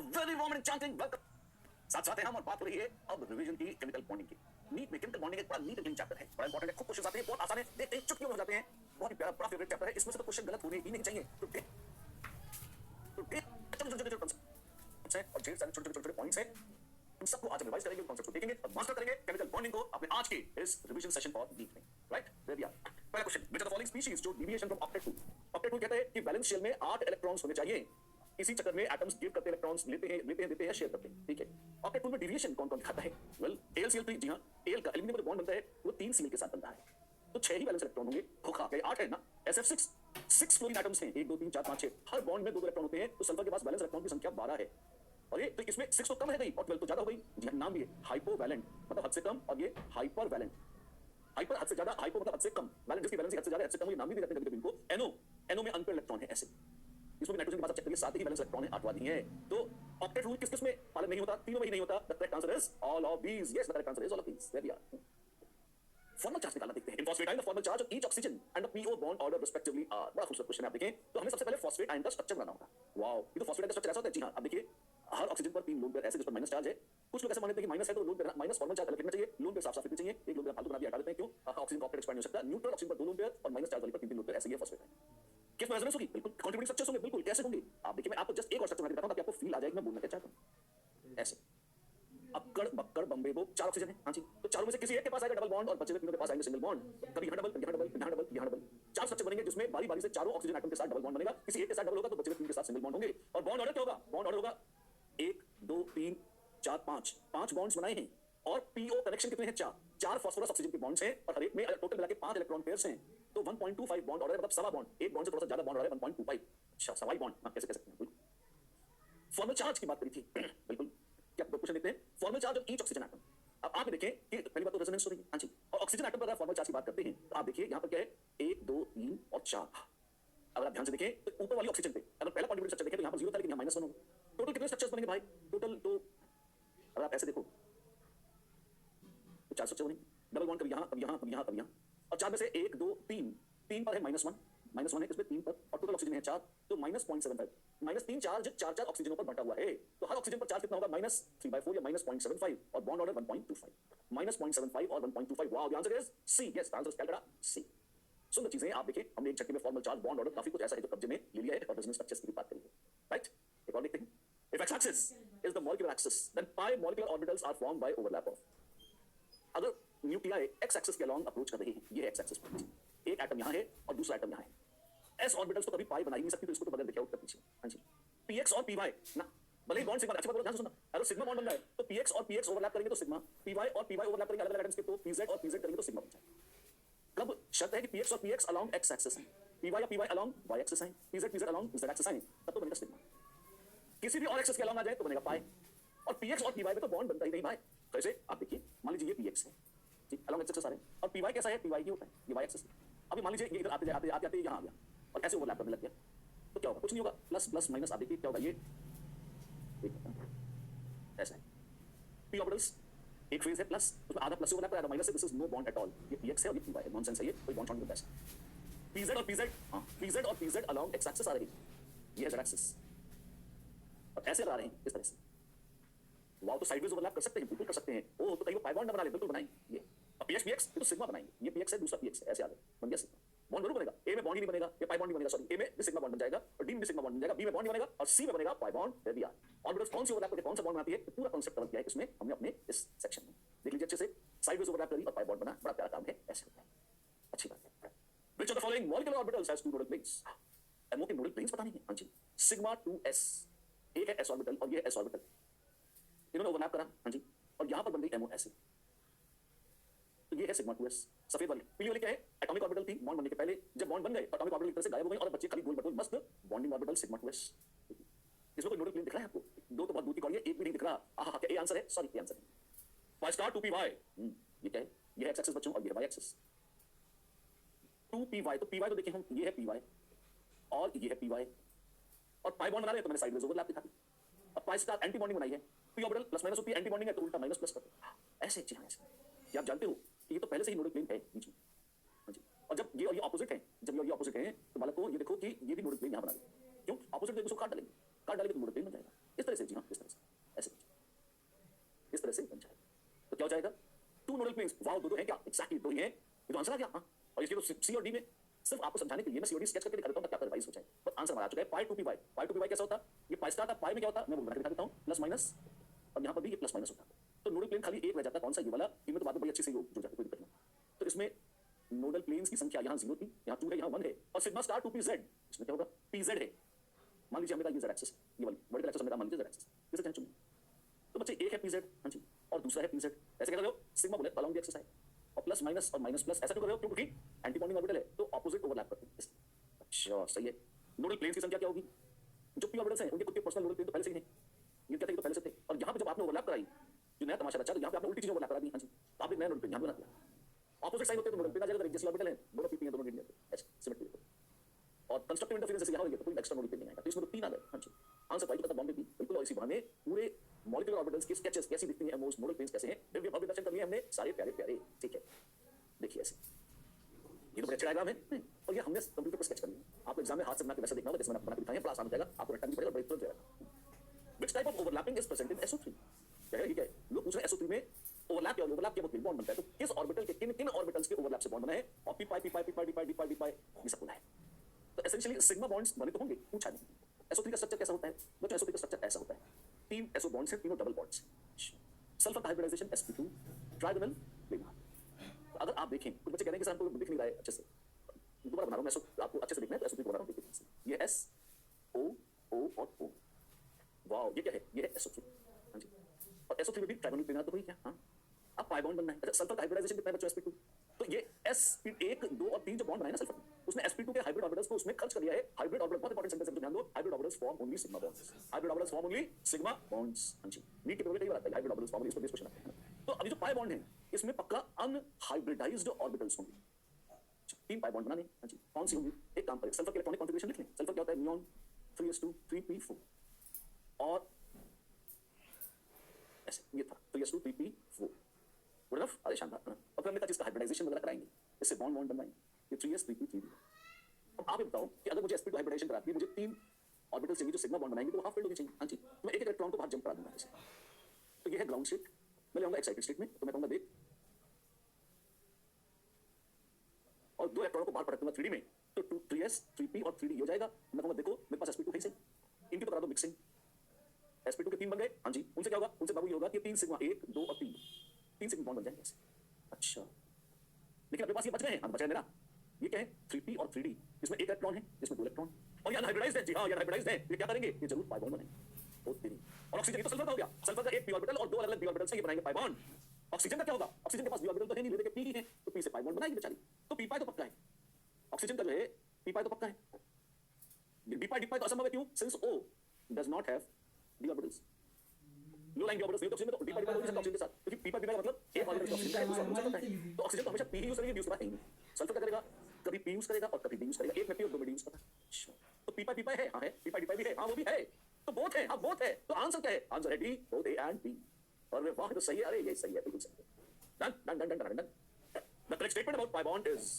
Very warm and chanting welcome. साथ साथ हम और बात हो रही है अब रिवीजन की केमिकल बॉन्डिंग की। नीट में केमिकल बॉन्डिंग एक बड़ा नीट एंड चैप्टर है, बड़ा इंपॉर्टेंट है। खूब क्वेश्चंस आते हैं, बहुत आसान है, देखते हैं चुटकियों में हो जाते हैं। बहुत ही प्यारा बड़ा फेवरेट चैप्टर है, इसमें से तो क्वेश्चन गलत होने ही नहीं चाहिए। तो छोटे-छोटे कॉन्सेप्ट्स हैं और ढेर सारे छोटे-छोटे पॉइंट्स हैं। इन सबको आज रिवाइज करेंगे, कॉन्सेप्ट को देखेंगे और मास्टर करेंगे केमिकल बॉन्डिंग को अपने आज के इस रिवीजन सेशन फॉर नीट में। Right, there we are. पहला question, which of the following species show deviation from octet two. Octet two कहता है कि वैलेंस शेल में 8 इलेक्ट्रॉन्स होने चाहिए। इसी चक्कर में एटम्स गिव करते इलेक्ट्रॉन्स लेते हैं देते हैं, शेयर करते हैं। ठीक है, ऑक्टेट टू में डेविएशन कौन-कौन दिखाता है? वेल, AlCl3, जी हां, Al का एल्यूमीनियम बॉन्ड बनता है, वो 3 Cl के साथ बनता है। तो 6 ही वैलेंस इलेक्ट्रॉन होंगे। धोखा, ये 8 है ना। SF6 6 फ्लोरीन एटम्स हैं, 1 2 3 4 5 6। हर बॉन्ड में 2 इलेक्ट्रॉन होते हैं, तो सल्फर के पास वैलेंस इलेक्ट्रॉन की संख्या 12 है। और ये तो इसमें 6 तो कम है गई और 12 तो ज्यादा हो गई। जी हां, नाम भी है हाइपोवैलेंट, मतलब हद से कम, और ये हाइपरवैलेंट। हाइपर हद से ज्यादा, हाइपो मतलब हद से कम, वैलेंट जिसकी वैलेंसी हद से ज्यादा, हद से कम, ये नाम भी दे देते हैं कभी-कभी इनको। NO में अनपेयर्ड इलेक्ट्रॉन है ऐसे। इसमें भी नाइट्रोजन के बाद चेक करिए, 7 ही वैलेंस इलेक्ट्रॉन है, 8वां नहीं है। तो ऑक्टेट रूल किस-किस में पालन नहीं होता? तीनों में ही नहीं होता। The correct answer is all of these. Yes, the correct answer is all of these. There we are. Formal charge निकालना देखते हैं। In phosphate ion the formal charge of each oxygen and the PO bond order respectively are. बड़ा खूबसूरत question है, आप देखें तो हमें सबसे पहले फॉस्फेट आयन का स्ट्रक्चर बनाना होगा। वाओ, ये तो फॉस्फेट आयन का स्ट्रक्चर ऐसा होता है। जी हां, अब देखिए हर ऑक्सीजन पर 3 लोन पेयर ऐसे जिस पर माइनस चार्ज है। कुछ लोग ऐसे मानते हैं कि माइनस है तो lone pair minus formal charge अलग लिखना चाहिए, लोन पेयर साफ-साफ लिखना चाहिए। एक लोन पेयर फालतू बना दिया, हटा देते हैं। क्यों? ऑक्सीजन का ऑक्टेट एक्सपैंड नहीं हो सकता। न्यूट्रल ऑक्सीजन पर 2 लोन पेयर और माइनस चार्ज वाले पर 3 लोन पेयर, ऐसे ही है फॉस्फेट आयन। किस में रेजोनेंस होगी? बिल्कुल कंट्रीब्यूटिंग स्ट्रक्चर्स होंगे, बिल्कुल। कैसे होंगे? आप देखिए, मैं आपको जस्ट एक और स्ट्रक्चर बना के दिखाता हूं ताकि आपको फील आ जाए कि मैं बोलना क्या चाहता हूं। ऐसे अक्कड़ बक्कड़ बम्बे बो 4 ऑक्सीजन है। हां जी, तो चारों में से किसी एक के पास आएगा डबल बॉन्ड और बचे हुए तीनों के पास आएंगे सिंगल बॉन्ड। कभी यहां डबल, यहां डबल, यहां डबल, यहां डबल। 4 स्ट्रक्चर बनेंगे जिसमें बारी-बारी से चारों ऑक्सीजन एटम के साथ डबल बॉन्ड बनेगा। किसी एक के साथ डबल होगा तो बचे हुए 3 के साथ सिंगल बॉन्ड होंगे। और बॉन्ड ऑर्डर क्या होगा? बॉन्ड ऑर्डर होगा 1 2 3 4 5। 5 बॉन्ड्स बनाए हैं और PO कनेक्शन कितने हैं? 4। 4 फास्फोरस ऑक्सीजन के बॉन्ड्स हैं और हर एक में टोटल मिला के 5 इलेक्ट्रॉन पेयर्स हैं। तो 1.25 बॉन्ड ऑर्डर है, मतलब सवा बॉन्ड। एक बॉन्ड से थोड़ा सा ज्यादा बॉन्ड ऑर्डर है, 1.25। अच्छा, सवाई बॉन्ड आप कैसे कह सकते हैं? बिल्कुल। फॉर्मल चार्ज की बात करी थी। बिल्कुल। क्या क्वेश्चन देखते हैं? Formal charge of each oxygen atom. अब आप देखें कि पहली बात तो रेजोनेंस हो रही है। हां जी, और ऑक्सीजन एटम पर अगर फॉर्मल चार्ज की बात करते हैं तो आप देखिए यहां पर क्या है? 1 2 3 और 4। अगर आप ध्यान से देखें तो ऊपर वाली ऑक्सीजन पे अगर पहला कॉन्ट्रीब्यूटिव स्ट्रक्चर देखें तो यहां पर 0 था, लेकिन यहां -1 होगा। टोटल कितने स्ट्रक्चर्स बनेंगे भाई? टोटल तो अगर आप ऐसे देखो तो 4 स्ट्रक्चर बनेंगे। डबल बॉन्ड कभी यहां, कभी यहां, कभी यहां, कभी यहां। और 4 में से 1 2 3 3 पर है -1, -1 है इसमें 3 पर, और टोटल ऑक्सीजन है 4, तो -0.75। -3 चार्ज 4 ऑक्सीजनों पर बंटा हुआ है। तो हर ऑक्सीजन पर चार्ज कितना होगा? -3/4 या -0.75, और बॉन्ड ऑर्डर 1.25। -0.75 और 1.25। Wow, the answer is C. Yes, the answer is Calcutta C. सुंदर चीजें आप देखिए, हमने एक झटके में फॉर्मल चार्ज, बॉन्ड ऑर्डर, काफी कुछ ऐसा है जो कब्जे में ले लिया है और रेजोनेंस स्ट्रक्चर्स की बात करी है। राइट, एक और देखते हैं। If x axis is the molecular axis then pi molecular orbitals are formed by overlap of। अगर न्यूक्लियाई x एक्सिस के अलोंग अप्रोच कर रही है, ये है x एक्सिस पर, एक एटम यहां है और दूसरा एटम यहां है। s ऑर्बिटल्स तो कभी पाई बना ही नहीं सकती, तो इसको तो बदल देखे आउट कर पीछे। हां जी, px और py ना, भले ही बॉन्ड सिग्मा, अच्छी बात बोलो, ध्यान से सुनना। अगर सिग्मा बॉन्ड बन रहा है तो px और px ओवरलैप करेंगे तो सिग्मा, py और py ओवरलैप करेंगे अलग-अलग एटम्स के तो pz और pz करेंगे तो सिग्मा बन जाएगा। कब शर्त है कि px और px अलोंग x एक्सिस है, py या py अलोंग y एक्सिस है, pz अलोंग z एक्सिस है, तब तो बनेगा सिग्मा। किसी भी और एक्सिस के अलोंग आ जाए तो बनेगा पाई। और px और py में तो बॉन्ड बनता ही नहीं भाई। कैसे? आप देखिए, मान लीजिए ये px है जी, अलोंग एक्सिस सारे, और py कैसा है? py की होता है, ये y एक्सिस। अभी मान लीजिए ये इधर आते आते यहां आ गया और ऐसे ओवरलैप करने लग गया, तो क्या होगा? कुछ नहीं होगा, प्लस प्लस माइनस। आप देखिए क्या होगा, ये ऐसा है। p ऑर्बिटल्स एक फेज है प्लस, उसमें आधा प्लस ओवरलैप है, आधा माइनस है। This is no bond at all. ये px है और ये py है, नॉनसेंस है, ये कोई बॉन्ड नहीं होता है। pz और pz, हां, pz और pz अलोंग x एक्सिस आ रही है, ये है z एक्सिस, और ऐसे ला रहे हैं इस तरह से। वाओ, तो साइडवेज ओवरलैप कर सकते हैं, बिल्कुल कर सकते हैं। ओ, तो कहीं वो पाई बॉन्ड ना बना ले, बिल्कुल बनाएंगे। ये और px px, ये तो सिग्मा बनाएंगे। ये px है, दूसरा px है, ऐसे आ गया, बन गया सिग्मा। बॉन्ड जरूर बनेगा, ए में बॉन्ड ही नहीं बनेगा, ये पाई बॉन्ड नहीं बनेगा, सॉरी, ए में भी सिग्मा बॉन्ड बन जाएगा और डी में भी सिग्मा बॉन्ड बन जाएगा, बी में बॉन्ड नहीं बनेगा और सी में बनेगा pi bond. There we are. Orbitals कौन सी ओवरलैप करके कौन सा बॉन्ड बनाती है, पूरा कांसेप्ट कवर किया है इसमें हमने अपने इस सेक्शन में। देख लीजिए अच्छे से, साइडवेज ओवरलैप करी और पाई बॉन्ड बना, बड़ा प्यारा काम है, ऐसे होता है, अच्छी बात है। Which of the following molecular orbitals has two nodal planes? MO के नोडल प्लेन्स पता नहीं है। हां जी, सिग्मा 2s, एक है s ऑर्बिटल और ये है s ऑर्बिटल, इन्होंने ओवरलैप करा। हां जी, और यहां पर बन गई एमओ ऐसे, तो ये है सिग्मा 2s। सफेद वाली, पीली वाली क्या है? एटॉमिक ऑर्बिटल थी बॉन्ड बनने के पहले, जब बॉन्ड बन गए तो एटॉमिक ऑर्बिटल एक तरह से गायब हो गए और बच्चे खाली गोल बटोल मस्त बॉन्डिंग ऑर्बिटल सिग्मा 2s। इसमें कोई नोडल प्लेन दिख रहा है आपको? दो तो बहुत दूर की कॉर्ड है, एक भी नहीं दिख रहा। आहा, क्या ए आंसर है? सॉरी, ए आंसर है। y स्टार 2py, ये क्या है? ये है x एक्सिस बच्चों और ये है y एक्सिस। 2py, तो py तो देखिए हम, ये है py और ये है py, और पाई बॉन्ड बना रहे तो मैंने साइडवेज ओवरलैप दिखा दी। अब पाई स्टार एंटी बॉन्डिंग बनाई है, p ऑर्बिटल प्लस माइनस होती है, एंटी बॉन्डिंग है तो उल्टा माइनस प्लस करते हैं, ऐसे। जी हां, ऐसे। ये आप जानते हो कि ये तो पहले से ही नोडल प्लेन है बीच में। हां जी, और जब ये और ये ऑपोजिट है, जब ये और ये ऑपोजिट है तो बालक को ये देखो कि ये भी नोडल प्लेन यहां बना दे। क्यों? ऑपोजिट एक दूसरे को काट डालेंगे तो नोडल प्लेन बन जाएगा। इस तरह से, जी हां, इस समझाने के लिए मैं सीओडी स्केच करके दिखा देता हूं ताकि आपका रिवाइज हो जाए। बस आंसर हमारा आ चुका है पाई 2p पाई कैसा होता? ये पाई स्टार था, पाई में क्या होता? मैं वो बना के दिखा देता हूं, प्लस माइनस, और यहां पर भी ये प्लस माइनस होता। तो नोडल प्लेन खाली एक रह जाता, कौन सा? ये वाला। इनमें तो बाद में बड़ी अच्छी से जुड़ जाता, कोई दिक्कत नहीं। तो इसमें नोडल प्लेन्स की संख्या यहाँ 0 थी, यहाँ 2 है, यहाँ 1 है, और सिग्मा स्टार 2pz, इसमें क्या होगा? pz है। मान लीजिए हमने कहा ये z एक्सिस, ये वाली वर्टिकल एक्सिस हमने कहा मान लीजिए z एक्सिस, इसे चाहे चुनिए। तो बच्चे एक है pz, हाँ जी, और दूसरा है pz। ऐसे क्या कर रहे हो? सिग्मा बोले अलोंग द एक्सिस है, और प्लस माइनस और माइनस प्लस ऐसा क्यों कर रहे हो? क्योंकि एंटी बॉन्डिंग ऑर्बिटल है, तो ऑपोजिट ओवरलैप करते हैं। अच्छा सही है। नोडल प्लेन्स की संख्या क्या होगी? जो p ऑर्बिटल्स हैं उनके खुद के पर्सनल नोडल प्लेन तो पहले से ही हैं, ये क्या थे? तो पहले से थे। और यहाँ पे जब आपने ओवरलैप कराई, जो नया तमाशा रचा, तो यहाँ पे आपने उल्टी चीजें ओवरलैप करा दी, हाँ जी, तो आपने नया नोडल प्लेन यहाँ बना दिया। ऑपोजिट साइन होते हैं तो नोडल प्लेन आ जाएगा, जैसे ऑर्बिटल है, दोनों p हैं, दोनों नीड हैं, ऐसे सिमेट्री है। और कंस्ट्रक्टिव इंटरफेरेंस जैसे यहाँ हो गया तो कोई एक्स्ट्रा नोडल प्लेन नहीं आएगा, तो इसमें तो 3 आ गए, हाँ जी। आंसर पाई तो बॉन्ड भी बिल्कुल, और इसी बहाने पूरे मॉलिक्यूलर ऑर्बिटल्स के स्केचेस कैसी दिखती हैं, मोस्ट नोडल प्लेन्स कैसे हैं, दिव्य भव्य दर्शन कर लिए हमने सारे प्यारे प्यारे, ठीक है। देखिए ऐसे ये तो बड़े अच्छे डायग्राम है, और ये हमने कंप्यूटर पर स्केच कर लिया। आपको एग्जाम में हाथ से बना के वैसा देखना होगा जैसे मैंने बना के दिखाया है, बड़ा आसान हो जाएगा, आपको रट्टा नहीं पड़ेगा, बड़े तुरंत जाएगा। Which type of overlapping is present in SO3? क्या है, ठीक है, लोग पूछ रहे हैं SO3 में ओवरलैप या ओवरलैप के बाद बॉन्ड बनता है, तो किस ऑर्बिटल के किन ऑर्बिटल्स के ओवरलैप से बॉन्ड बना है? और p pi ये सब बोला है। तो एसेंशियली सिग्मा बॉन्ड्स बने तो होंगे, पूछा नहीं। SO3 का स्ट्रक्चर कैसा होता है? बच्चों SO3 का स्ट्रक्चर ऐसा होता है, 3 SO बॉन्ड्स हैं, तीनों डबल बॉन्ड्स। सल्फर का हाइब्रिडाइजेशन sp2 ट्राइगोनल प्लेनार। तो अगर आप देखें, कुछ बच्चे कह रहे हैं कि सर हमको दिख नहीं रहा है अच्छे से, दोबारा बना रहा हूं मैं, आपको अच्छे से देखना है तो SO3 को बना रहा हूं, देखिए ये S O O और O। वाओ, ये क्या है? ये है SO3, हाँ जी। और SO3 में भी ट्राइगोनल प्लेनार तो वही क्या? हाँ, अब पाई बॉन्ड बनना है। अच्छा, सल्फर का हाइब्रिडाइजेशन कितना है बच्चों? sp2। तो ये sp1 2 और 3 जो बॉन्ड बनाए ना सल्फर, उसने sp2 के हाइब्रिड ऑर्बिटल्स को उसमें खर्च कर दिया है। हाइब्रिड ऑर्बिटल बहुत इंपॉर्टेंट सेंटेंस है, ध्यान दो। Hybrid orbitals form only sigma bonds, hybrid orbitals form only sigma bonds, हाँ जी। नीट के पेपर में कई बार आता है हाइब्रिड ऑर्बिटल्स फॉर्म ओनली, इस पर बेस क्वेश्चन आता है। तो अभी जो पाई बॉन्ड है इसमें पक्का अनहाइब्रिडाइज्ड ऑर्बिटल्स होंगे, 3 पाई बॉन्ड बनाने, हाँ जी। कौन सी होंगी? एक काम करें, सल्फर के इलेक्ट्रॉनिक कॉन्फ़िगरेशन लिख लें। सल्फर क्या होता है? नियॉन 3s2 3p4, और ऐसे ये था 3s2 3p4, गुड इनफ, अरे शानदार। और फिर हमने कहा जिसका हाइब्रिडाइजेशन वगैरह कराएंगे, इससे बॉन्ड बॉन्ड बनवाएंगे, ये 3s 3p 3p। अब आप ये बताओ कि अगर मुझे sp2 हाइब्रिडाइजेशन कराती है, मुझे 3 ऑर्बिटल चाहिए जो सिग्मा बॉन्ड बनाएंगे, तो वो हाफ फील्ड होनी चाहिए, हाँ जी। तो मैं एक इलेक्ट्रॉन को बाहर जंप करा दूंगा ऐसे। तो ये है ग्राउंड स्टेट, मैं ले आऊंगा एक्साइटेड स्टेट में, तो मैं कहूंगा देख, और 2 इलेक्ट्रॉनों को बाहर पटक दूंगा 3D में, तो 3s 3p और 3d हो जाएगा। मैं कहूंगा देखो मेरे पास sp2 है ही सही, इनकी तो करा दो मिक्सिंग, sp2 के 3 बन गए, हाँ जी। उनसे क्या होगा? उनसे बाबू ये होगा कि 3 सिग्मा 1 2 और 3 सिग्मा बॉन्ड बन जाएंगे ऐसे। अच्छा, लेकिन अपने पास ये बच गए हैं, बचा है मेरा, ये क्या है? 3p और 3d, इसमें एक इलेक्ट्रॉन है, इसमें 2 इलेक्ट्रॉन, और ये अनहाइब्रिडाइज्ड है, जी हाँ ये अनहाइब्रिडाइज्ड है। ये क्या करेंगे? ये जरूर पाई बॉन्ड बनाएंगे, ओ तेरी। और ऑक्सीजन ये तो सल्फर का हो गया, सल्फर का एक p ऑर्बिटल और 2 अलग-अलग p ऑर्बिटल से ये बनाएंगे पाई बॉन्ड। ऑक्सीजन का क्या होगा? ऑक्सीजन के पास p ऑर्बिटल तो है नहीं, लेते कि p ही है, तो p से पाई बॉन्ड बनाएगी बेचारी, तो p पाई तो पक्का है। ऑक्सीजन का जो है p पाई तो पक्का है, d पाई तो असंभव है, क्यों? Since O does not have d orbitals, low line orbitals नहीं, तो ऑक्सीजन में तो d पाई हो नहीं सकता ऑक्सीजन के साथ, क्योंकि p पाई का मतलब एक ऑर्बिटल ऑक्सीजन का है, दूसरा ऑक्सीजन का है। तो ऑक्सीजन तो हमेशा p ही यूज करेगी, d उसके बाद नहीं। सल्फर क्या करेगा? कभी p यूज करेगा और कभी d यूज करेगा, एक में p और दो में d यूज करता है। तो p पाई है, हाँ है, p पाई भी है, हाँ वो भी है, तो बोथ है, हाँ बोथ है। तो आंसर क्या है? आंसर है D, both A and B। और वे वाह, तो सही है, अरे ये सही है, बिल्कुल सही है। Done done done done done. The correct statement about pi bond is,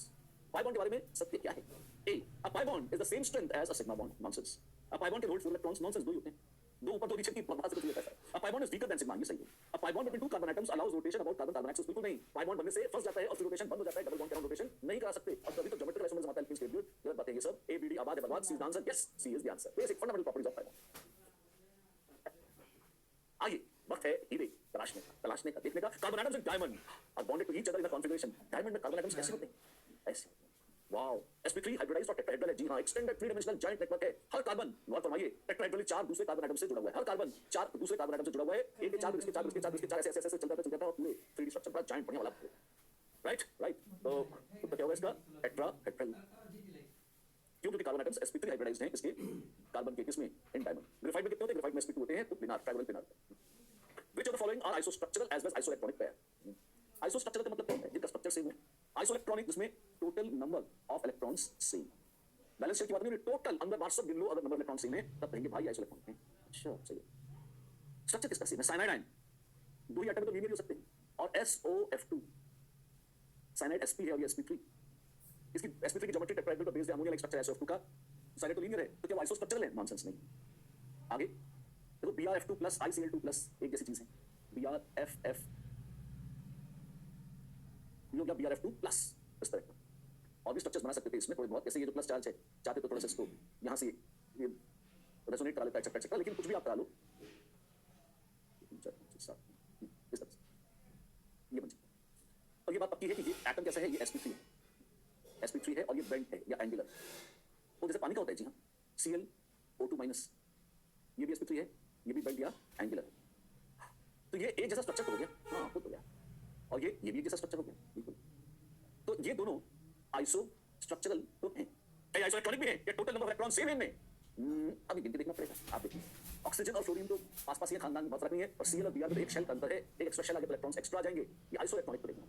pi bond के बारे में सत्य क्या है? A, a pi bond is the same strength as a sigma bond. Nonsense. A pi bond can hold 4 electrons. Nonsense, दो ही होते हैं, दो ऊपर दो नीचे की बात से कुछ नहीं होता है। A pi bond is weaker than sigma, ये सही है। A pi bond between two carbon atoms allows rotation about carbon carbon axis, बिल्कुल नहीं। pi bond बनने से फंस जाता है और फिर रोटेशन बंद हो जाता है, डबल बॉन्ड के रोटेशन नहीं करा सकते। और तभी तो ज्योमेट्रिकल आइसोमर्स आता है, लेकिन स्टेट गलत बातें ये सब। A B D आबाद है बर्बाद, C is the answer, yes C is the answer, basic fundamental properties of pi bond। आइए वक्त है हीरे तलाशने का देखने का। Carbon atoms in diamond are bonded to each other in a configuration. Diamond में कार्बन एटम्स कैसे होते हैं? ऐसे। वाओ, sp3 हाइब्रिडाइज्ड और टेट्राहेड्रल है, जी हां, एक्सटेंडेड 3 डायमेंशनल जॉइंट नेटवर्क है। हर कार्बन, गौर फरमाइए, टेट्राहेड्रल 4 दूसरे कार्बन एटम से जुड़ा हुआ है, हर कार्बन 4 दूसरे कार्बन एटम से जुड़ा हुआ है। एक के 4 इसके 4 इसके 4 इसके 4 ऐसे ऐसे चलता है और पूरे 3D स्ट्रक्चर बड़ा जॉइंट बढ़िया वाला। राइट राइट, तो क्या होगा इसका? टेट्राहेड्रल, क्योंकि कार्बन एटम्स sp3 हाइब्रिडाइज्ड हैं इसके कार्बन के किसमें? In diamond. ग्रेफाइट में कितने होते हैं? ग्रेफाइट में sp2 होते हैं, तो planar, trigonal planar. Which of the following are isostructural as well as isoelectronic pair? Isostructural का मतलब क्या होता है? जिनका स्ट्रक्चर सेम है। आइसोइलेक्ट्रॉनिक, जिसमें total number of electrons same. Valence shell की बात नहीं, टोटल अंदर वाट्सअप गिन लो, अगर नंबर इलेक्ट्रॉन सेम है तब कहेंगे भाई आइसोइलेक्ट्रॉनिक है। अच्छा सही है। स्ट्रक्चर किसका सेम है? साइनाइड आयन, दो ही एटम तो लीनियर हो सकते हैं, और SOF2 साइनाइड sp है और ये sp3। इसकी sp3 की ज्योमेट्री टेट्राहेड्रल का बेस्ड है, अमोनिया लाइक स्ट्रक्चर SOF2 का। साइनाइड तो लीनियर है, तो क्या वो आइसोस्ट्रक्चरल है? नॉनसेंस नहीं। आगे देखो, BrF2 प्लस ICl2 प्लस एक जैसी चीज है। BrFF ये हो गया BrF2 प्लस, इस तरह का। और भी स्ट्रक्चर्स बना सकते थे इसमें थोड़े बहुत, जैसे ये जो प्लस चार्ज है, चाहते तो थोड़ा सा इसको यहाँ से ये रेसोनेट करा लेता है, एक्सेट्रा, लेकिन कुछ भी आप करा लो इस तरह से ये बन जाता है। और ये बात पक्की है कि ये एटम कैसा है, ये sp3 है, sp3 है और ये बेंट है या एंगुलर। तो जैसे पानी का होता है जी हाँ, Cl O2 माइनस, ये भी sp3 है, ये भी बेंट या एंगुलर। तो ये एक जैसा स्ट्रक्चर तो हो गया, हाँ खुद हो गया, और ये भी एक जैसा स्ट्रक्चर हो गया बिल्कुल। तो ये दोनों आइसो स्ट्रक्चरल तो हैं, आइसो इलेक्ट्रॉनिक भी है, ये total number of electron same है इनमें। अभी गिनती देखना पड़ेगा, आप देखिए ऑक्सीजन और फ्लोरीन तो पास पास ये खानदान में बहुत फर्क नहीं है, और Cl और Br में तो एक शेल का अंतर है, एक एक्स्ट्रा शेल आगे तो इलेक्ट्रॉन्स एक्स्ट्रा आ जाएंगे। ये आइसो इलेक्ट्रॉनिक तो देखना,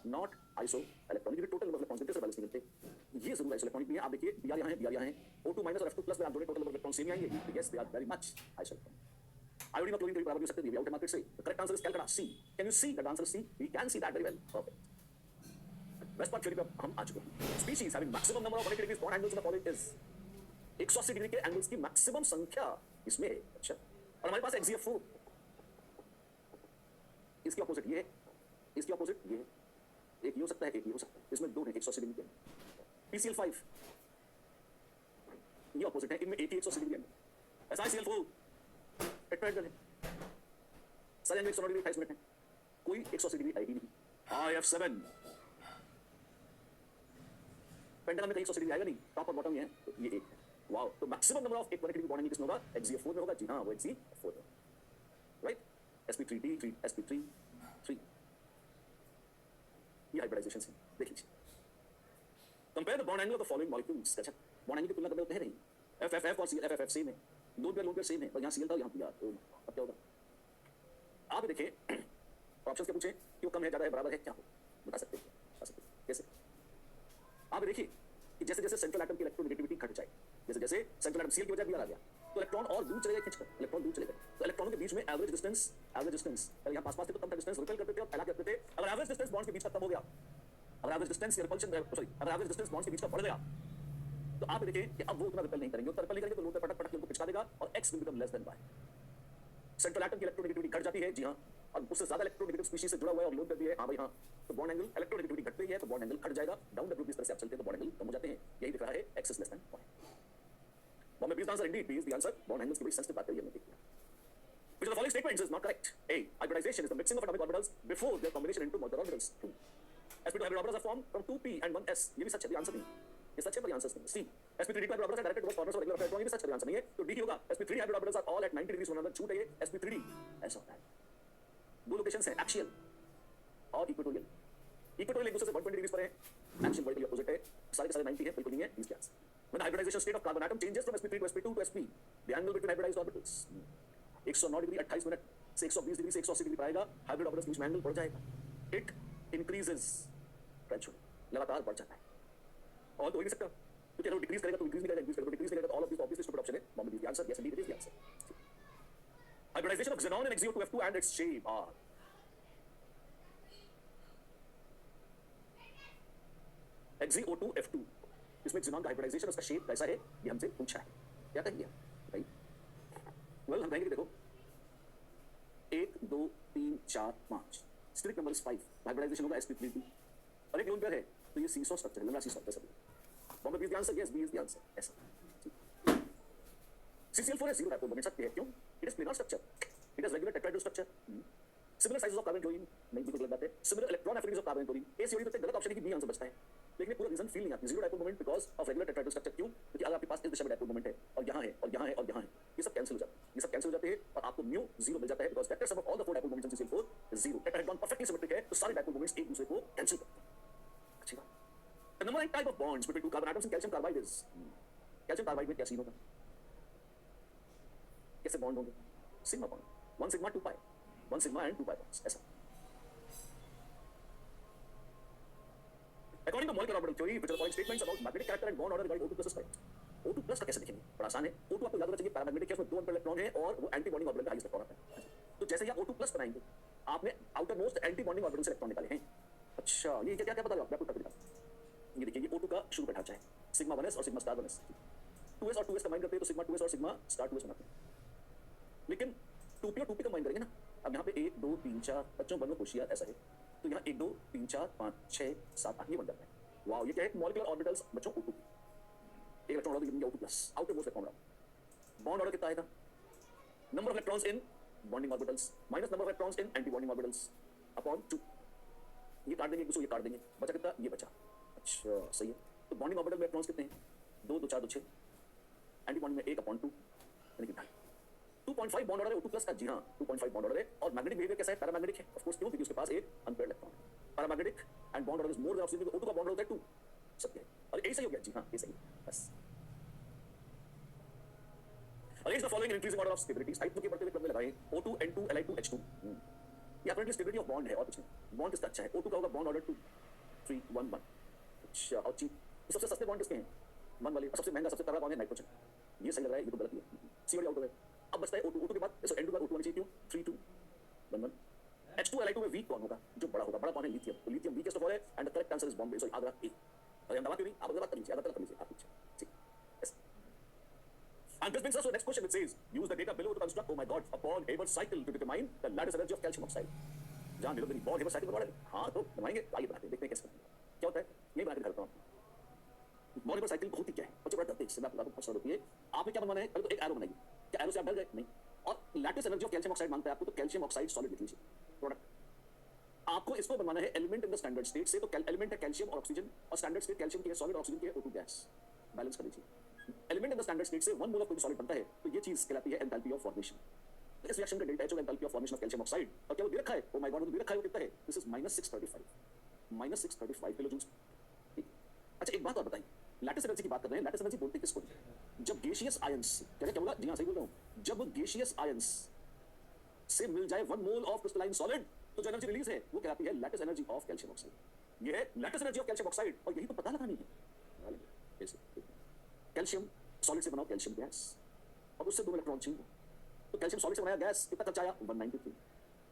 नॉट आइसो इलेक्ट्रॉनिक, ये total number of electrons balance नहीं मिलते, ये जरूर आइसो इलेक्ट्रॉनिक भी है। आप देखिए Br यहाँ है, Br यहाँ है, O2 माइनस और F2 प्लस में आप दोनों total number of electron same ही आएंगे, yes they are very much isoelectronic. Iodine और क्लोरीन के बराबर भी हो सकते हैं, ये आउट है मार्केट से। The correct answer is Calcutta C। Can you see that answer C? We can see that very well, perfect. VSEPR theory पे हम आ चुके हैं। Species having maximum number of 180 degree bond angles in the following is, 180 degree के angles की maximum संख्या इसमें है। अच्छा, और हमारे पास XeF4, इसकी ऑपोजिट ये है, इसकी ऑपोजिट ये है, एक ये हो सकता है, एक ये हो सकता है, इसमें दो है 180 डिग्री के। PCl5 ये ऑपोजिट है, इनमें एक ही 180 डिग्री है। SiCl4 टेट्राहेड्रल है, सारे एंगल 190 डिग्री 28 मिनट है, कोई 180 डिग्री आएगी नहीं। IF7 पेंटागन में कहीं 180 डिग्री आएगा नहीं, टॉप और बॉटम ये है, तो ये एक है। वाओ, तो maximum number of 180 degree bonding किसमें होगा? XeF4 में होगा जी हाँ, वो XeF4 है, राइट। sp3d 3 sp3 3, ये हाइब्रिडाइजेशन है, देख लीजिए। Compare the bond angle of the following molecules. अच्छा, बॉन्ड एंगल की तुलना करते हैं नहीं, FFF और CFF सेम है, लोन पेयर सेम है, पर यहाँ Cl था, यहाँ Br, तो अब क्या होगा? आप देखिए ऑप्शंस क्या पूछे कि वो कम है, ज्यादा है, बराबर है, क्या हो बता सकते हैं, बता सकते हैं कैसे? आप देखिए कि जैसे जैसे सेंट्रल एटम की इलेक्ट्रोनेगेटिविटी घट जाए, जैसे जैसे सेंट्रल एटम Cl की वजह Br आ गया, तो इलेक्ट्रॉन और दूर चले गए खिंचकर, इलेक्ट्रॉन दूर चले गए, तो इलेक्ट्रॉनों के बीच में एवरेज डिस्टेंस यहाँ पास पास थे तो कम था डिस्टेंस, रिपेल करते थे और फैला करते थे। अगर एवरेज डिस्टेंस बॉन्ड के बीच का कम हो गया, अगर एवरेज डिस्टेंस या रिपल्शन सॉरी अगर एवरेज डिस्टेंस बॉन्ड के बीच का बढ़ गया, तो आप देखिए कि अब वो उतना रिपेल नहीं करेंगे, उतना रिपेल नहीं करेंगे तो लोन पे पटक पटक उनको पिचका देगा और x will become less than y। Central atom की इलेक्ट्रोनेगेटिविटी घट जाती है जी हाँ, और उससे ज्यादा इलेक्ट्रोनेगेटिव स्पीशीज से जुड़ा हुआ है और लोन कर दिया है, हाँ भाई हाँ, तो बॉन्ड एंगल इलेक्ट्रोनेगेटिविटी घट रही है तो बॉन्ड एंगल घट जाएगा, डाउन द ग्रुप इस तरह से आप चलते हैं तो बॉन्ड एंगल कम हो जाते हैं, यही दिख रहा है x is less than y। Bombay please answer Indeed, please the answer, bond angles की बड़ी सेंसिटिव बात है, ये हमने देखी। Which of the following statements is not correct? A. Hybridization is the mixing of atomic orbitals before their combination into molecular orbitals. 2. sp2 hybrid orbitals are formed from 2p and 1s. ये भी सच है, ये answer नहीं, ये सच है पर answer नहीं। C. sp3d hybrid orbitals are directed towards corners of regular electron, ये भी सच है, आंसर नहीं है, तो D होगा। sp3 hybrid orbitals are all at 90 degrees from one another, झूठ है ये, sp3d ऐसा होता है। दो लोकेशंस हैं, एक्सियल और इक्वेटोरियल। इक्वेटोरियल एक दूसरे से 120 डिग्री पर है, एक्सियल वर्टिकल अपोजिट है, सारे के सारे 90 है, बिल्कुल नहीं है, इसके answer. When the hybridization state of carbon atom changes from sp3 to sp2 to sp, the angle between hybridized orbitals 109 degree 28 minute से 120 डिग्री से 180 डिग्री पर आएगा, हाइब्रिड ऑर्बिटल्स बीच में एंगल बढ़ जाएगा, इट इंक्रीजेस ग्रेजुअली, लगातार बढ़ जाता है, और तो हो ही नहीं सकता, क्योंकि अगर डिक्रीज करेगा तो इंक्रीज नहीं करेगा, इंक्रीज करेगा तो डिक्रीज नहीं करेगा, तो all of this obviously stupid option है, Bombay the answer, yes indeed it is the answer. Hybridization of xenon and XeO2F2 and its shape are XeO2F2, इसमें xenon का हाइब्रिडाइजेशन, उसका शेप कैसा है ये हमसे पूछा है, क्या कहेंगे भाई? वेल हम कहेंगे कि देखो 1 2 3 4 5 स्ट्रिक नंबर इज 5, हाइब्रिडाइजेशन होगा sp3d, और एक लोन पेयर है तो ये सीसॉ स्ट्रक्चर है, लंबा सीसॉ है सब। Bombay B is the answer, yes B is the answer, ऐसा। CCl4 है, जीरो डायपोल मोमेंट सकते हैं, क्यों? It is planar structure, it is regular tetrahedral structure, similar sizes of carbon chlorine, नहीं बिल्कुल गलत बात है, similar electron affinities of carbon chlorine, A C or D तो गलत ऑप्शन है कि बी आंसर बचता है, लेकिन पूरा रीजन फील नहीं आता, zero dipole moment because of regular tetrahedral structure, क्यों? क्योंकि अगर आपके पास इस दिशा में डायपोल मोमेंट है और यहाँ है और यहाँ है और यहाँ है, ये सब कैंसिल हो जाता है, ये सब कैंसिल हो जाते हैं और आपको म्यू जीरो मिल जाता है, because vector sum of all the four dipole moments in CCl4 is zero. Tetrahedron perfectly symmetric है, तो सारे डायपोल मोमेंट्स एक दूसरे को कैंसिल करते हैं। अच्छी बात। The number and type of bonds between two carbon atoms in calcium carbide is, calcium carbide में क्या सीन होगा? कैसे बॉन्ड होंगे? Sigma bond, 1 sigma 2 pi, 1 sigma and 2 pi bonds, ऐसा। According to molecular orbital theory, which are the following statements about magnetic character and bond order regarding O2 plus is correct? O2 plus का कैसे लिखेंगे? बड़ा आसान है, O2 आपको याद होना चाहिए पैरामैग्नेटिक है, उसमें 2 अनपेयर्ड इलेक्ट्रॉन है और वो एंटी बॉन्डिंग ऑर्बिटल का हाईएस्ट इलेक्ट्रॉन आता है। तो जैसे ही आप O2 प्लस बनाएंगे, आपने outer most anti bonding orbital से इलेक्ट्रॉन निकाले हैं। अच्छा, ये क्या क्या बता रहा हूं, मैं आपको दिखा, ये देखिए, ये O2 का शुरू का ढांचा है, सिग्मा 1s और सिग्मा स्टार 1s, 2s और 2s कंबाइन करते हैं तो सिग्मा 2s और सिग्मा स्टार 2s बनाते हैं, लेकिन 2p और 2p कंबाइन करेंगे ना, अब यहाँ पे 1 2 3 4 बच्चों बनो होशियार, ऐसा है, तो यहाँ 1 2 3 4 5 6 7 8 ये बन जाता है, वाओ, ये क्या है? मॉलिक्यूलर ऑर्बिटल्स बच्चों O2, एक electron order giving O2+, outer most electron order. Bond order कितना आएगा? Number of electrons in bonding orbitals minus number of electrons in anti bonding orbitals upon 2। ये काट देंगे, ये काट देंगे, बचा कितना? ये बचा। अच्छा सही है। तो बॉन्डिंग ऑर्बिटल में इलेक्ट्रॉन्स कितने हैं? 2 2 4 2 6, एंटी बॉन्डिंग में 1/2, यानी कि 2.5 बॉन्ड ऑर्डर है O2+ का। जी हाँ, 2.5 बॉन्ड ऑर्डर है। और मैग्नेटिक बिहेवियर कैसा है? पैरामैग्नेटिक है ऑफ कोर्स, क्यों? क्योंकि उसके पास एक अनपेयर्ड इलेक्ट्रॉन है। Paramagnetic and bond order is more than oxygen, क्योंकि O2 का बॉन्ड ऑर्डर होता है 2। सत्य है। और यही सही हो गया। जी हाँ, ये सही है। बस arrange the following in increasing order of stability। स्थायित्व के बढ़ते हुए क्रम में लगाएं O2 N2 Li2 H2। ये अपनी स्टेबिलिटी ऑफ बॉन्ड है और कुछ नहीं। बॉन्ड किसका अच्छा है? O2 का होगा बॉन्ड ऑर्डर 2 3 1 1। अच्छा, और चीप सबसे सस्ते बॉन्ड किसके हैं? 1 वाले। सबसे महंगा सबसे तगड़ा बॉन्ड है नाइट्रोजन। ये सही लग रहा है, ये तो गलत है। सीओडी आउट हो गए। अब बचता है O2। O2 के बाद N2 के बाद O2 आना चाहिए, क्यों? 3 2 1 1। H2 Li2 में वीक कौन होगा? जो बड़ा होगा। बड़ा कौन है? लिथियम। तो लिथियम वीकेस्ट ऑफ ऑल है and the correct answer is Bombay. Sorry, Agra A. अरे हम दबा क्यों नहीं? आप बात कर लीजिए, आगरा कर लीजिए, आप पूछिए। ठीक, yes. And this brings us to the next question, which says, use the data below to construct, oh my god, a Born-Haber cycle to determine the lattice energy of calcium oxide। जहाँ मिलो मेरी Born-Haber cycle बनवा लेंगे। हाँ तो बनवाएंगे, आइए बनाते हैं, देखते हैं कैसे बनता है। क्या होता है? यही बना के दिखाता हूँ। Born-Haber cycle बहुत ही क्या है? बच्चे बड़ा डरते हैं इससे। मैं आपको बहुत होती है। आपने क्या बनवाना है? पहले तो एक एरो बनाइए। क्या एरो से आप डर गए? नहीं। और lattice energy of calcium oxide मांगता है आपको, तो कैल्शियम ऑक्साइड सॉलिड लिख लीजिए प्रोडक्ट। आपको इसको बनवाना है element in the standard state से। तो एलिमेंट है कैल्शियम और ऑक्सीजन, और स्टैंडर्ड स्टेट कैल्शियम की है सॉलिड, ऑक्सीजन की है O2 गैस। बैलेंस कर लीजिए। Element in the standard state से 1 मोल ऑफ कोई सॉलिड बनता है, तो ये चीज कहलाती है एंथैल्पी ऑफ फॉर्मेशन। इस रिएक्शन का डेल्टा H होगा enthalpy of formation of calcium oxide. और क्या वो दे रखा है? ओ माय गॉड, वो दे रखा है। वो कितना है? This is -635 किलोजूल्स। ठीक। अच्छा, एक बात और बताइए, लैटिस एनर्जी की बात कर रहे हैं। लैटिस एनर्जी बोलते किसको? जब गैसियस आयंस, क्या बोला? जी हाँ, सही बोल रहा हूँ। जब गैसियस आयंस से मिल जाए 1 मोल ऑफ क्रिस्टलाइन सॉलिड, तो जो एनर्जी रिलीज है वो कहलाती है lattice energy of calcium oxide. ये है lattice energy of calcium oxide, और यही तो पता लगानी है। कैल्शियम सॉलिड से बनाओ कैल्शियम गैस, और उससे 2 इलेक्ट्रॉन चाहिए। तो कैल्शियम सॉलिड से बनाया गैस, कितना खर्चा आया? 193।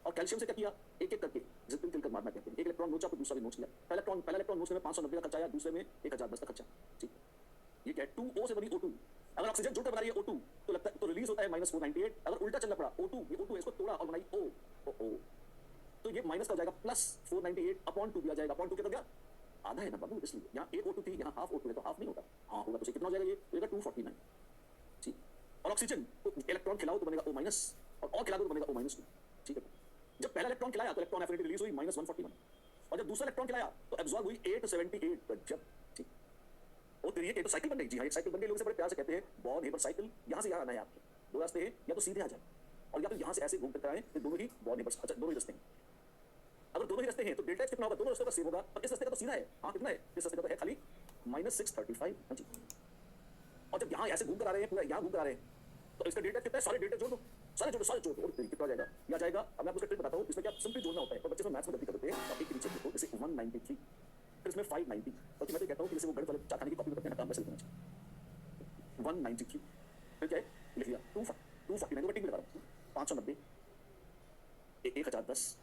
और कैल्शियम से क्या किया? एक एक करके जितने तिल कर मारना कहते हैं। एक इलेक्ट्रॉन नोचा, तो दूसरा भी नोच लिया। पहला इलेक्ट्रॉन नोचने में 590 का खर्चा आया, दूसरे में 1010 का खर्चा। ठीक। ये क्या है? 2O से बनी O2। अगर ऑक्सीजन जुड़कर बना रही है O2, तो लगता है तो रिलीज होता है -498। अगर उल्टा चलना पड़ा, O2 ये O2 इसको तोड़ा और बनाई O, तो ये माइनस का हो जाएगा +498 अपॉन 2 दिया जाएगा। अपॉन 2 कितना गया? आधा है ना बाबू, इसलिए यहाँ एक O2 थी, यहाँ हाफ O2 है, तो हाफ नहीं होता। हाँ होगा, तो कितना हो जाएगा? ये होगा 249। ठीक। और ऑक्सीजन को इलेक्ट्रॉन खिलाओ तो बनेगा O-, और खिला दो तो बनेगा O-2। ठीक है। जब पहला इलेक्ट्रॉन खिलाया तो इलेक्ट्रॉन एफिनिटी रिलीज हुई -141, और जब दूसरा इलेक्ट्रॉन खिलाया तो एब्जॉर्ब हुई 878। जब ठीक, वो तेरी एक साइकिल बन गई। जी हाँ, एक साइकिल बन गई। लोग इसे बड़े प्यार से कहते हैं बॉर्न-हेबर साइकिल। यहाँ से यहाँ आना है आपको। 2 रास्ते हैं, या तो सीधे आ जाए, और या तो यहाँ से ऐसे घूम कर आए, तो दोनों ही बॉर्न-हेबर। अच्छा, दोनों ही रास्ते हैं। अगर दोनों ही रास्ते हैं तो डेल्टा H कितना होगा? दोनों रास्तों का सेम होगा। और इस रास्ते का तो सीधा है। हाँ, कितना है? इस रास्ते का तो है खाली -635। हाँ जी। और जब यहाँ ऐसे घूम कर आ रहे हैं, पूरा यहाँ घूम कर आ रहे हैं, तो इसका डेल्टा कितना है? सारे डेल्टा जोड़ दो, सारे जोड़ दो, और कितना आ जाएगा? ये आ जाएगा। अब मैं आपको ट्रिक बताता हूँ। इसमें क्या सिंपली जोड़ना होता है, और बच्चे इसमें मैथ्स में गलती कर देते हैं। एक के नीचे देखो, जैसे 193, फिर इसमें 590, और मैं तो कहता हूँ कि जैसे वो गणित वाले चाखाने की कॉपी करते हैं ना, काम वैसे लिखना चाहिए। 193, फिर क्या है? लिख लिया 249, मैं टिक लगा रहा हूँ। 590, 1010,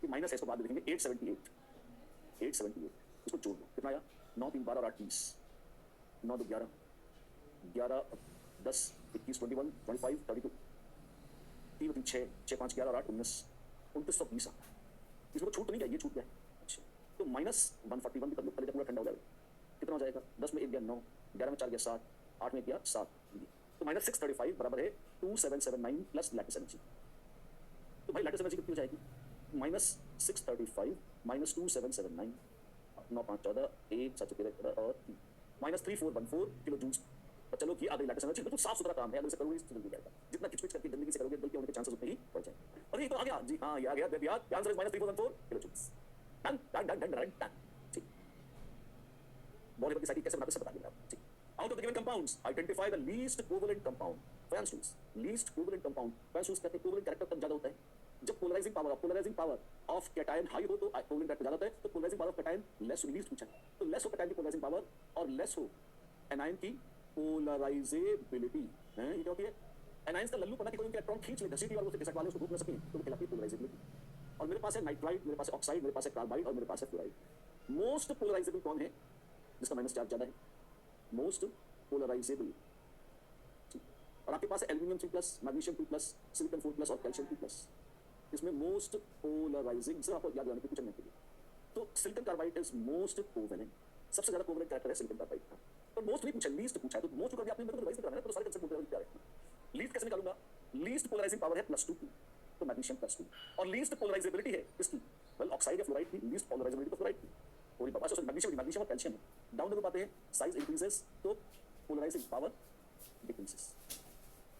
माइनस है, इसको बाद में लिखेंगे 878। इसको जोड़ लो, कितना आया? 9 3 12 और 8 30, 9 2 11, 11 10 21 21 25 32, 3 3 6 6 5 11 और 8 19, 2920 आ। इसमें छूट तो नहीं गया? ये छूट गया। अच्छा, तो -141 भी कर लो, पहले पूरा ठंडा हो जाएगा। कितना हो जाएगा? 10 में 1 गया 9, 11 में 4 गया 7, 8 में गया 7। तो -635 बराबर है 2779 प्लस लैटिस एनर्जी। तो भाई लैटिस एनर्जी कितनी हो जाएगी? -635 -2779, 9 5 14, 1 7 13 और -3414 किलो जूल्स। चलो कि आधी लैटिस एनर्जी, बिल्कुल साफ सुथरा काम है। अगर इसे करोगे तो जल्दी जाएगा। जितना किचपिच करके गंदगी से करोगे, गलती होने के चांसेस उतने ही बढ़ जाएंगे। और ये तो आ गया। जी हाँ, ये आ गया। The answer is -3414 kilo joules. Done done done done done. ठीक। बॉडी की साइकिल कैसे बनाते हैं सब बता दूंगा। ठीक। Out of the given compounds identify the least covalent compound. Fajans rules, least covalent compound. Fajans rules कहते हैं कोवेलेंट कैरेक्टर तब ज्यादा होता है जब polarising power of cation high हो, तो कोवेलेंट कैरेक्टर ज्यादा होता है। तो polarising power of cation less हो, लीस्ट पूछा है, तो लेस हो कैटायन की पोलराइजिंग पावर और लेस हो एनायन की पोलराइजेबिलिटी है। ये क्या होती है? एनायंस का लल्लू पना कि कोई उनके इलेक्ट्रॉन खींच ले, घसीटी और उसे घिसटवा ले, उसको धूप न सके, तो कहलाती है पोलराइजेबिलिटी। और मेरे पास है नाइट्राइड, मेरे पास है ऑक्साइड, मेरे पास है कार्बाइड, और मेरे पास है फ्लोराइड। मोस्ट पोलराइजेबल कौन है? जिसका माइनस चार्ज ज्यादा है, मोस्ट पोलराइजेबल। और आपके पास है एल्यूमिनियम 3+, मैग्नीशियम 2+, सिलिकॉन 4+, और कैल्शियम 2+। इसमें मोस्ट पोलराइजिंग, सिर्फ आपको याद रखने की कुछ नहीं है। तो silicon carbide is most covalent, सबसे ज्यादा कोवलेंट कैरेक्टर है सिलिकॉन कार्बाइड का। पर मोस्ट भी पूछा, लीस्ट पूछा, तो मोस्ट को कभी आपने मेरे को रिवाइज कराना है, तो सारे कंसेप्ट बोलते हैं क्या है। लीस्ट कैसे निकालूंगा? लीस्ट पोलराइजिंग पावर है +2 की, तो मैग्नीशियम +2। और लीस्ट पोलराइजेबिलिटी है किसकी? वेल ऑक्साइड या फ्लोराइड की लीस्ट पोलराइजेबिलिटी तो फ्लोराइड की। और बाबा सो मैग्नीशियम और कैल्शियम है। डाउन लेवल पाते हैं, साइज इंक्रीजेस तो पोलराइजिंग पावर डिक्रीजेस।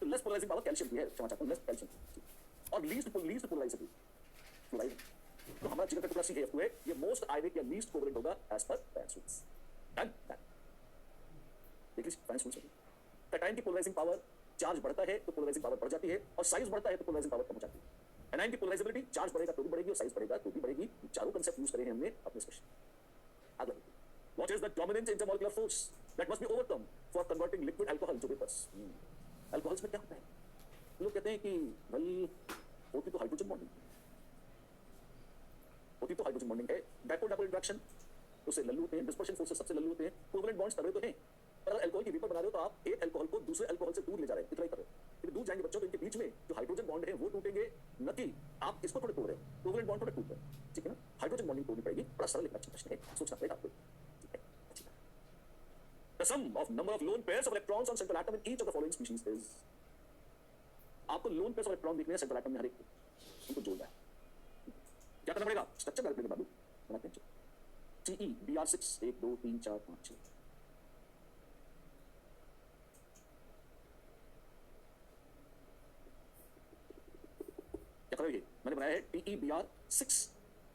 तो लेस पोलराइजिंग पावर कैल्शियम की है, क्षमा चाहता हूं, लेस कैल्शियम। और लीस्ट पोलराइजेबल फ्लोराइड। तो हमारा जिगर का टुकड़ा CaF2 है, ये मोस्ट आयनिक या लीस्ट कोवलेंट होगा as per Fajans rules. Done done. देखिए फैंस रूल्स है। कैटायन की पोलराइजिंग पावर, चार्ज बढ़ता है तो पोलराइजिंग पावर बढ़ जाती है, और साइज बढ़ता है तो पोलराइजिंग पावर कम हो जाती है। एनायन की पोलराइजेबिलिटी, चार्ज बढ़ेगा तो भी बढ़ेगी और साइज बढ़ेगा तो भी बढ़ेगी। चारों कांसेप्ट यूज करे हैं हमने अपने सेशन। आगे what is the dominant intermolecular force that must be overcome for converting liquid alcohol to vapours? Alcohols में क्या होता है? लोग कहते हैं कि वेल होती तो हाइड्रोजन बॉन्डिंग, होती तो हाइड्रोजन बॉन्डिंग है। डाइपोल डाइपोल इंटरेक्शन उससे लल्लू होते हैं, डिस्पर्शन फोर्स सबसे लल्लू होते हैं। कोवलेंट बॉन्ड्स तगड़े तो हैं, पर अगर अल्कोहल की वेपर बना रहे हो तो आप एक अल्कोहल को दूसरे अल्कोहल से दूर ले जा रहे हैं, इतना ही कर रहे हो। फिर दूर जाएंगे बच्चों तो इनके बीच में जो हाइड्रोजन बॉन्ड है वो टूटेंगे, न कि आप इसको थोड़े तोड़ रहे हैं। कोवलेंट बॉन्ड थोड़े टूट रहे हैं, ठीक है ना। हाइड्रोजन बॉन्डिंग तोड़नी पड़ेगी। बड़ा सरल लेकिन अच्छा प्रश्न है, सोचना पड़ेगा आपको, ठीक है। अच्छी बात। The sum of number of lone pairs of electrons on central atom in each of the following species is, आपको लोन पेयर ऑफ इलेक्ट्रॉन देखने हैं सेंट्रल एटम में, हर एक को उनको जोड़ना है। क्या करना पड़ेगा? स्ट्रक्चर कर देंगे बाबू, बनाते हैं। TE BR6 1 2 3 4 5 6। क्या करोगे? मैंने बनाया है TE BR6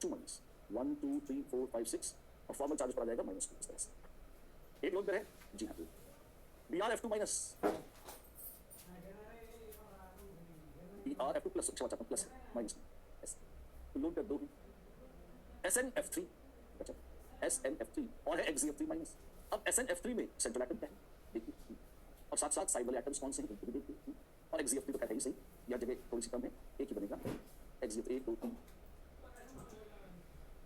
2 माइनस 1 2 3 4 5 6 और फॉर्मल चार्ज पड़ा जाएगा -2 इस तरह से। एक लोन पेयर है जी हाँ। BRF2 माइनस BRF2 प्लस, अच्छा plus minus S lone pair 2 SNF3, अच्छा SNF3 और है XZF3 माइनस। अब SNF3 में सेंट्रल एटम क्या है देखिए, और साथ साथ साइड वाले एटम्स कौन से हैं इनको भी देखिए। और XZF3 तो कहता ही सही, या जगह थोड़ी सी कम है, एक ही बनेगा। XZF 1 2 3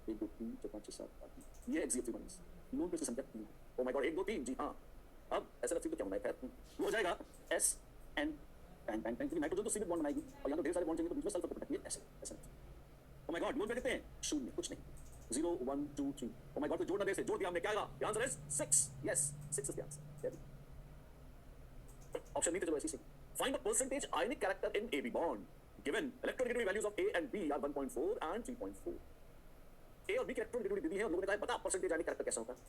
1 2 3 4 5 6 7 8, ये XZF3 माइनस लोन पेयर की संख्या 3 है। ओ माय गॉड 1 2 3 जी हाँ। अब SNF3 तो क्या होना है, खैर वो हो जाएगा SN pan pan pan, nitrogen तो सीमित बॉन्ड बनाएगी और यहाँ तो ढेर सारे बॉन्ड चाहिए, तो बीच में सल्फर को पटकिए ऐसे ऐसे। ओ माय गॉड लोन पेयर कितने हैं? 0 कुछ नहीं, 0 1 2 3। ओ माय गॉड तो जोड़ना दे से जोड़ दिया हमने, क्या आएगा? Answer is 6। Yes 6 is the answer. Option नहीं तो चलो ऐसे ही। Find the percentage ionic character in AB bond given electronegativity values of A and B are 1.4 and 3.4। A और B की इलेक्ट्रोनेगेटिविटी दी है और लोगों ने कहा बता परसेंटेज आयनिक कैरेक्टर कैसा होता है।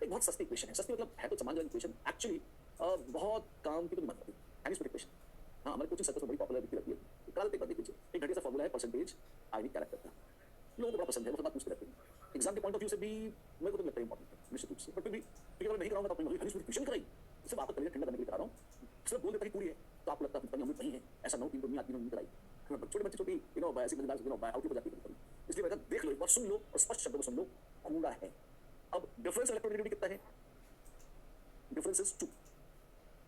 एक बहुत सस्ती इक्वेशन है, सस्ती मतलब है तो सामान्य इक्वेशन, एक्चुअली बहुत काम की तो नहीं बनती एनिस्पेट इक्वेशन। हाँ हमारे कोचिंग सर्कल्स में बड़ी पॉपुलर दिखती रहती है। निकाल देते हैं, देखिए एक घटिया सा फॉर्मूला है परसेंटेज आयनिक कैरेक्टर का, लोगों को बड़ा पसंद है, वो बात पूछते रहते हैं। एग्जाम के पॉइंट ऑफ व्यू से भी मेरे को तो लगता है इंपॉर्टेंट है निश्चित रूप से, बट फिर भी अगर नहीं कराऊंगा तो अपनी हरीश पूरी ट्यूशन कराई, सिर्फ आपका करियर ठंडा करने के लिए करा रहा हूँ। सिर्फ बोल देता है पूरी है तो आपको लगता है पता नहीं है, ऐसा ना हो 3 तो नहीं आती नहीं कराई। छोटे बच्चे छोटी ऐसी मजेदार आउट हो जाती है, इसलिए मैं देख लो एक बार, सुन लो और स्पष्ट शब्दों में सुन लो, कूड़ा है। अब डिफरेंस इलेक्ट्रोनेगेटिविटी कितना है? डिफरेंस इज 2,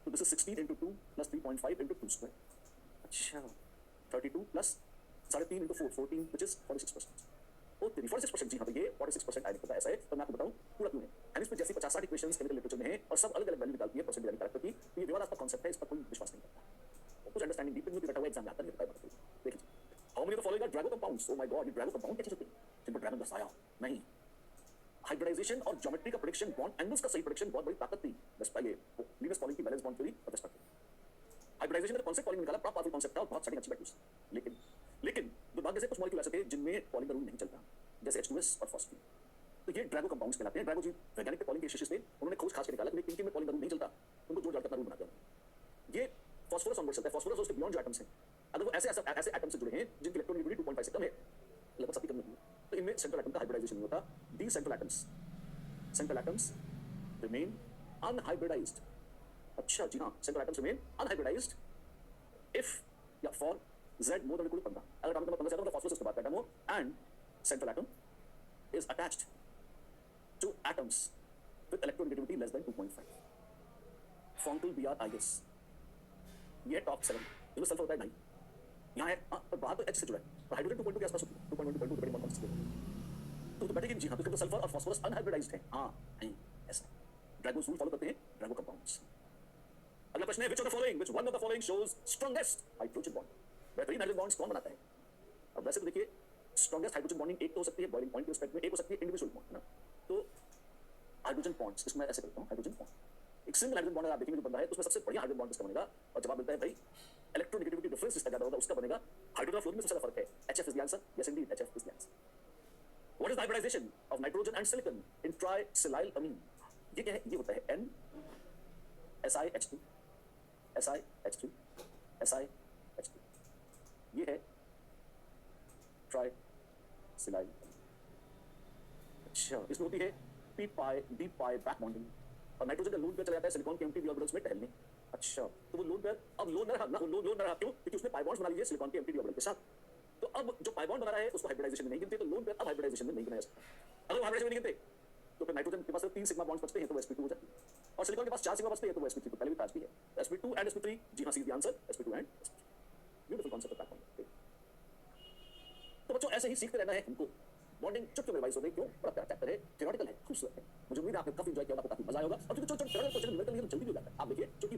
तो this is 16 into 2 plus 3.5 into 2 square। अच्छा 32 plus 3.5 into 4 14 which is 46%। ओ तेरी 46% जी हाँ, तो ये 46% आयनिक होता है, ऐसा है। तो मैं आपको बताऊं पूरा क्यों है। एंड इसमें जैसी 50-60 इक्वेशंस केमिकल लिटरेचर में है और सब अलग अलग वैल्यू निकालती है परसेंटेज आयनिक कैरेक्टर की, तो ये विवादास्पद कांसेप्ट है, इस पर कोई विश्वास नहीं करता। कुछ अंडरस्टैंडिंग डीप नहीं बैठा हुआ एग्जाम में आता नहीं होता है। देखिए how many of the following are Drago compounds? Oh my god, ये ड्रैगो कंपाउंड कैसे होते हैं जिनको ड्रैगन दर्शाया नहीं? हाइब्रिडाइजेशन और ज्योमेट्री का प्रेडिक्शन, बॉन्ड एंगल्स का सही प्रेडिक्शन बहुत बड़ी ताकत थी बस पहले लीनियस पॉलिंग की बैलेंस बॉन्ड थ्योरी और बेस्ट हाइब्रिडाइजेशन में कॉन्सेप्ट पॉलिंग निकाला, बड़ा पावरफुल कॉन्सेप्ट था और बहुत सारी अच्छी वैल्यूज। लेकिन दुर्भाग्य से कुछ मॉलिक्यूल ऐसे थे जिनमें पॉलिंग का रूल नहीं चलता, जैसे H2S और फॉस्फेट। तो ये ड्रैगो कंपाउंड्स कहलाते हैं। ड्रैगो जी वैज्ञानिक पॉलिंग के शिष्य थे, उन्होंने खोज खास के निकाला कि किनके में पॉलिंग का रूल नहीं चलता, उनको जोड़ जाकर रूल बना दिया। ये फास्फोरस ऑनवर्ड चलता है, फास्फोरस उसके बियॉन्ड जो एटम्स हैं, अगर वो ऐसे एटम्स से जुड़े हैं जिनकी इलेक्ट्रोनेगेटिविटी 2.5 से कम है, लगभग सबकी कम है, तो इनमें सेंट्रल एटम का हाइब्रिडाइजेशन नहीं होता। The central atoms remain unhybridised. अच्छा जी हाँ, central atoms remain unhybridised if या for z more than equal to 15। अगर आपने 15 से ज्यादा फास्फोरस के बाद एटम हो and central atom is attached to atoms with electronegativity less than 2.5। Fonkel BR-IS ये टॉप 7 इसमें सल्फर होता है नहीं, यहाँ है हाँ, पर बाहर तो H से जुड़ा है, पर हाइड्रोजन 2.2 के आसपास होती है, 2.1 2.2 बड़ी कॉन्स्टेंट है। तो बैठेगी जी हाँ, तो सल्फर और फास्फोरस अनहाइब्रिडाइज्ड है। हाँ नहीं ऐसा ड्रैगन रूल फॉलो करते हैं ड्रैगो कंपाउंड्स। अगला प्रश्न है, which one of the following shows strongest hydrogen bond? बेहतरीन हाइड्रोजन बॉन्ड्स कौन बनाता है? अब वैसे तो देखिए स्ट्रॉन्गेस्ट हाइड्रोजन बॉन्डिंग एक तो हो सकती है बॉइलिंग पॉइंट के रिस्पेक्ट में, एक हो सकती है इंडिविजुअल बॉन्ड, है ना। तो हाइड्रोजन बॉन्ड्स, इसको मैं ऐसे करता हूँ, हाइड्रोजन बॉन्ड। एक सिंगल हाइड्रोजन बॉन्ड अगर आप देखेंगे जो बंदा है, तो उसमें सबसे बढ़िया हाइड्रोजन बॉन्ड किसका बनेगा? और जवाब मिलता है भाई इलेक्ट्रोनेगेटिविटी डिफरेंस जिसका ज्यादा होगा उसका बनेगा हाइड्रोजन फ्लोरीन में सबसे ज्यादा फर्क है। HF is the answer. Yes indeed, HF is the answer. What is the hybridization of nitrogen and silicon in triacylamine? ये क्या है? ये होता है N SiH2 SiH3 SiH2। ये है ट्राइसिलाइल। अच्छा, इसमें होती है p pi d pi back bonding और नाइट्रोजन का लोन पेयर चला जाता है सिलिकॉन के एम्प्टी ऑर्बिटल्स में टहलने। अच्छा, तो वो लोन पेयर अब लोन न रहा ना, लोन न रहा क्यों? क्योंकि उसने पाई बॉन्ड्स बना लिए सिलिकॉन के एम्प्टी ऑर्बिटल के साथ। तो अब जो पाई बॉन्ड बना रहा है उसको हाइब्रिडाइजेशन में नहीं गिनते, तो लोन पेयर अब हाइब्रिडाइजेशन में नहीं गिना जा सकता। अगर हाइब्रिडाइजेशन में नहीं गिनते तो फिर नाइट्रोजन के पास 3 सिग्मा बॉन्ड्स बचते हैं तो वो sp2 हो जाती है, और सिलिकॉन के पास 4 सिग्मा बचते हैं तो वो sp3 तो पहले भी था भी है। sp2 and sp3, जी हां, C is the answer, sp2 and sp3। Beautiful concept of back bonding. तो बच्चों ऐसे ही सीखते रहना है हमको। बॉन्डिंग चुटकी में रिवाइज हो गई, क्यों? बड़ा प्यारा चैप्टर है, थ्योरेटिकल है, खूबसूरत है। मुझे उम्मीद है आपने काफी एंजॉय किया होगा, आपको काफी मजा आया होगा। और क्योंकि जो न्यूमेरिकल है तो जल्दी भी हो जाता है। आप देखिए चुटकी